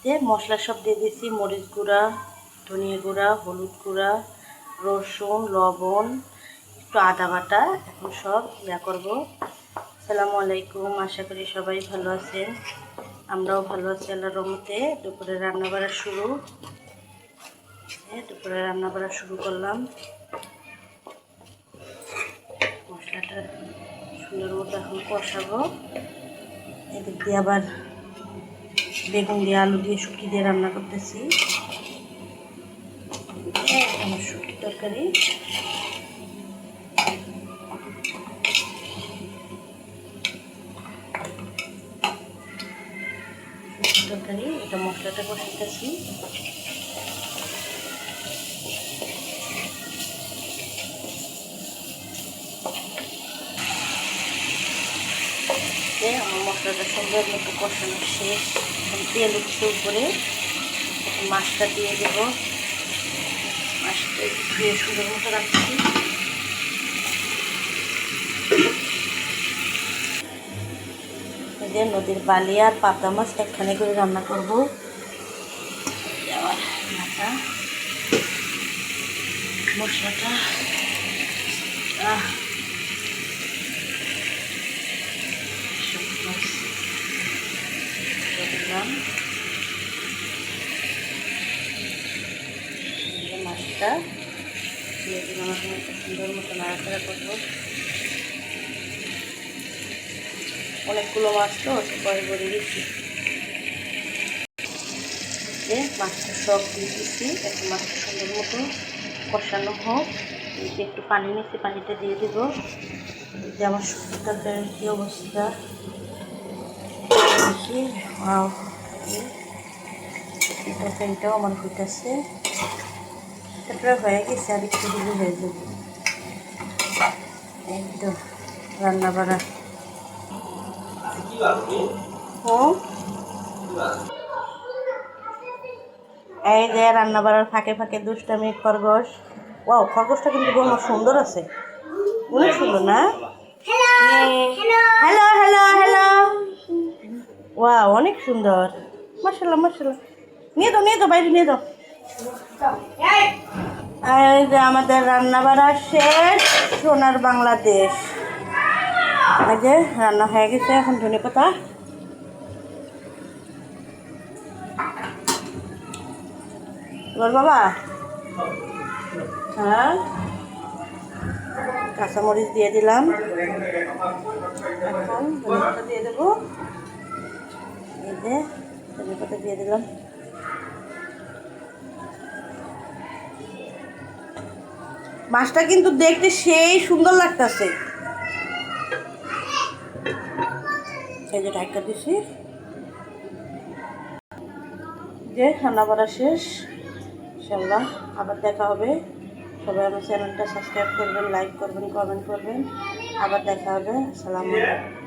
যে মশলা সব দিয়ে দিয়েছি, মরিচ গুঁড়া, ধনিয়া গুঁড়া, হলুদ গুঁড়া, রসুন, লবণ, একটু আদা বাটা। এখন সব করবো। আসসালামু আলাইকুম, আশা করি সবাই ভালো আছেন। আমরাও ভালো আছি আল্লাহর রহমতে। দুপুরে রান্না বাড়া শুরু। দুপুরে রান্না বাড়া শুরু করলাম। মশলাটা সুন্দর মতো এখন কষাবো। এদিক দিয়ে আবার বেগুন দিয়ে, আলু দিয়ে, শুটকি দিয়ে রান্না করতেছি। আমার শুটকি তরকারি। তরকারি এটা মশলাটা কষাইতেছি। আমার মশলাটা সুন্দর মতো কষানো শেষ। তেল উঠছে উপরে, মাছটা দিয়ে দেব। মাছটা ধুয়ে সুন্দর মতো রাখছি। এই নদীর বালি আর পাতা মাছ একখানে করে রান্না করবো। মশলাটা দিলাম। মাছটা দিয়ে দিলাম। এখন একটু সুন্দর মতো নাড়াচাড়া করবো। অনেকগুলো মাছ তো পরে বলে দিচ্ছি। মাছটা সব দিয়ে দিচ্ছি। এখন মাছটা সুন্দর মতো কষানো হোক। একটু পানি নিচ্ছি, পানিটা দিয়ে দেব। যে আমার শুটকি তরকারির কী অবস্থা, তরকারিটাও আমার হইতেছে। তারপরে হয়ে গেছে, আর একটু দিলে হয়ে যাবে। একদম রান্না বাড়া। এই যে রান্না বাড়ার ফাঁকে ফাঁকে দুষ্টামি খরগোশ। ওয়াও, খরগোশটা কিন্তু আমার সুন্দর আছে, অনেক সুন্দর না? হ্যালো হ্যালো হ্যালো, ওয়াও অনেক সুন্দর। মাশাআল্লাহ মাশাআল্লাহ। নিয়ে দাও নিয়ে দাও, বাইরে নিয়ে দাও। এই যে আমাদের রান্না বাড়া শেষ। সোনার বাংলাদেশ। এই যে রান্না হয়ে গেছে। এখন ধনেপাতা। বল বাবা। হ্যাঁ, কাঁচামরিচ দিয়ে দিলাম। এখন ধনেপাতা দিয়ে দেবো। এই যে ধনেপাতা দিয়ে দিলাম। মাছটা কিন্তু দেখতে সেই সুন্দর লাগতেছে। এই যে ঢাকা দিছি। যে রান্না করা শেষ। ইনশাআল্লাহ আবার দেখা হবে। সবাই আমার চ্যানেলটা সাবস্ক্রাইব করবেন, লাইক করবেন, কমেন্ট করবেন। আবার দেখা হবে। আসসালামু আলাইকুম।